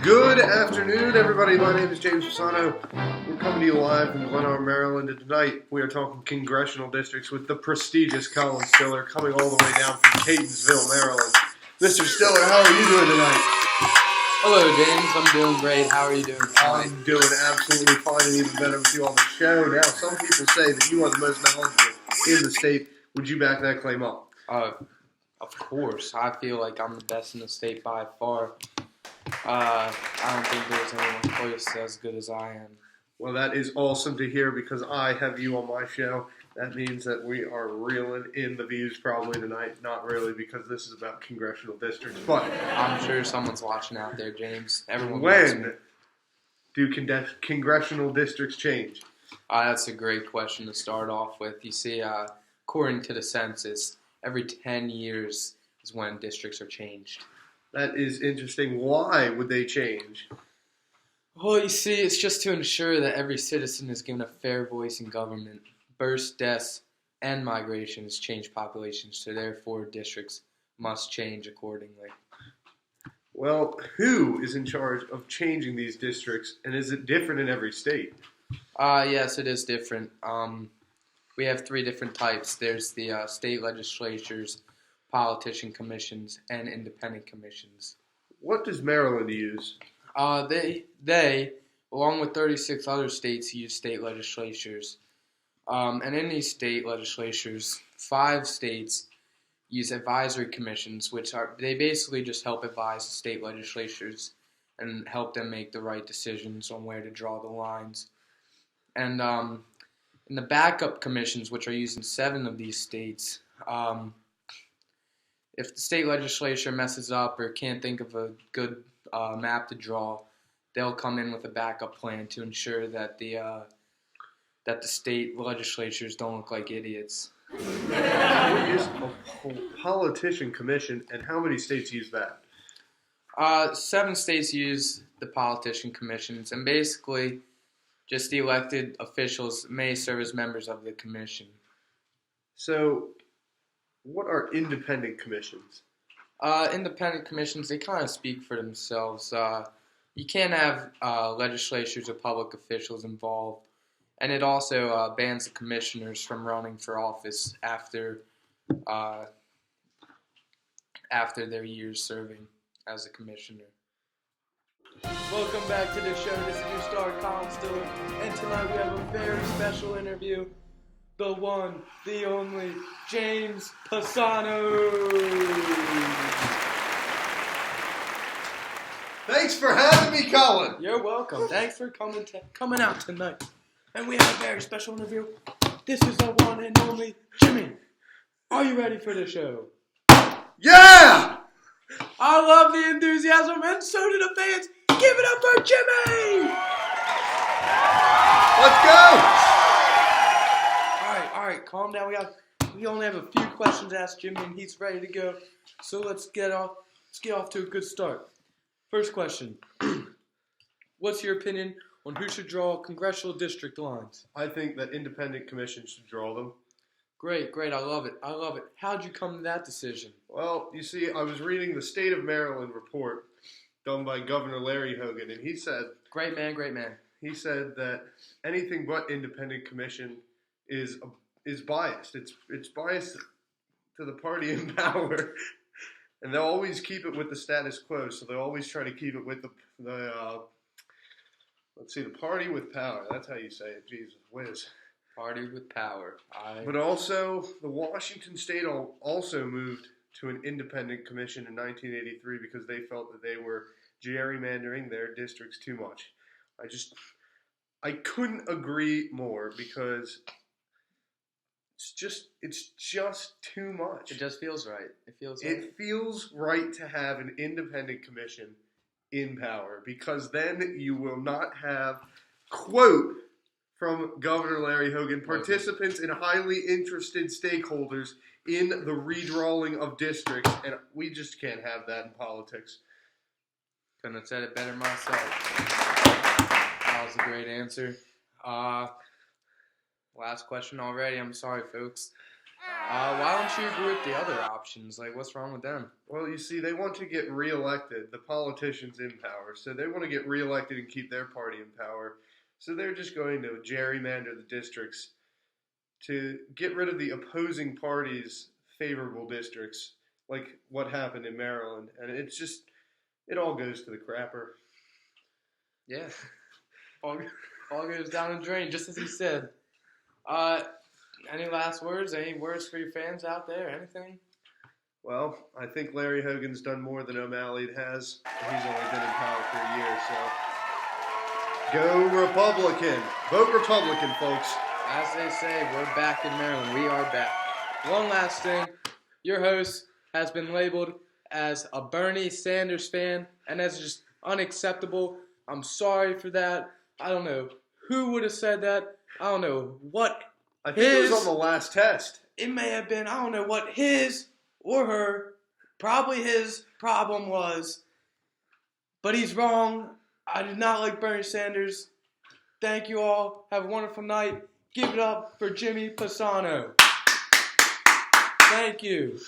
Good afternoon, everybody. My name is James Pisano. We're coming to you live from Glenarm, Maryland, and tonight we are talking congressional districts with the prestigious Colin Stiller coming all the way down from Catonsville, Maryland. Mr. Stiller, how are you doing tonight? Hello, James. I'm doing great. How are you doing tonight? I'm doing absolutely fine and even better with you on the show. Now, some people say that you are the most knowledgeable in the state. Would you back that claim up? Of course. I feel like I'm the best in the state by far. I don't think there's anyone close as good as I am. Well, that is awesome to hear because I have you on my show. That means that we are reeling in the views probably tonight. Not really, because this is about congressional districts. But I'm sure someone's watching out there, James. Everyone when do congressional districts change? That's a great question to start off with. You see, according to the census, every 10 years is when districts are changed. That is interesting. Why would they change? Well, you see, it's just to ensure that every citizen is given a fair voice in government. Births, deaths, and migrations change populations, so therefore districts must change accordingly. Well, who is in charge of changing these districts, and is it different in every state? Yes, it is different. We have three different types. There's the state legislatures, politician commissions, and independent commissions. What does Maryland use? They, along with 36 other states, use state legislatures. And in these state legislatures, 5 states use advisory commissions, they basically just help advise the state legislatures and help them make the right decisions on where to draw the lines. And in the backup commissions, which are used in 7 of these states, if the state legislature messes up or can't think of a good map to draw, they'll come in with a backup plan to ensure that the state legislatures don't look like idiots. What is a politician commission, and how many states use that? 7 states use the politician commissions, and basically just the elected officials may serve as members of the commission. So, what are independent commissions? Independent commissions, they kind of speak for themselves. You can't have legislatures or public officials involved. And it also bans the commissioners from running for office after their years serving as a commissioner. Welcome back to the show. This is your star, Colin Stiller. And tonight we have a very special interview. The one, the only, James Pisano. Thanks for having me, Colin. You're welcome. Thanks for coming out tonight. And we have a very special interview. This is the one and only Jimmy. Are you ready for the show? Yeah! I love the enthusiasm, and so do the fans. Give it up for Jimmy! Let's go! All right, calm down. We only have a few questions to ask Jimmy, and he's ready to go. So let's get off to a good start. First question. What's your opinion on who should draw congressional district lines? I think that independent commissions should draw them. Great. I love it. How'd you come to that decision? Well, you see, I was reading the State of Maryland report done by Governor Larry Hogan, and he said... Great man. He said that anything but independent commission is biased. It's biased to the party in power. And they'll always keep it with the status quo, so they'll always try to keep it with the party with power. That's how you say it. Jesus whiz. Party with power. But also, the Washington State also moved to an independent commission in 1983 because they felt that they were gerrymandering their districts too much. I couldn't agree more because it's just too much. It just feels right. It feels right to have an independent commission in power because then you will not have, quote from Governor Larry Hogan, participants and highly interested stakeholders in the redrawing of districts, and we just can't have that in politics. Couldn't have said it better myself. That was a great answer. Last question already. I'm sorry, folks. Why don't you agree with the other options? Like, what's wrong with them? Well, you see, they want to get reelected, the politicians in power. So they want to get reelected and keep their party in power. So they're just going to gerrymander the districts to get rid of the opposing party's favorable districts, like what happened in Maryland. And it's just, it all goes to the crapper. Yeah. all goes down the drain, just as he said. Any last words? Any words for your fans out there? Anything? Well, I think Larry Hogan's done more than O'Malley has. He's only been in power for a year, so go Republican. Vote Republican, folks. As they say, we're back in Maryland. We are back. One last thing. Your host has been labeled as a Bernie Sanders fan, and that's just unacceptable. I'm sorry for that. I don't know who would have said that. I don't know what I think it was on the last test. It may have been. I don't know what his or her, probably his problem was. But he's wrong. I did not like Bernie Sanders. Thank you all. Have a wonderful night. Give it up for Jimmy Pisano. Thank you.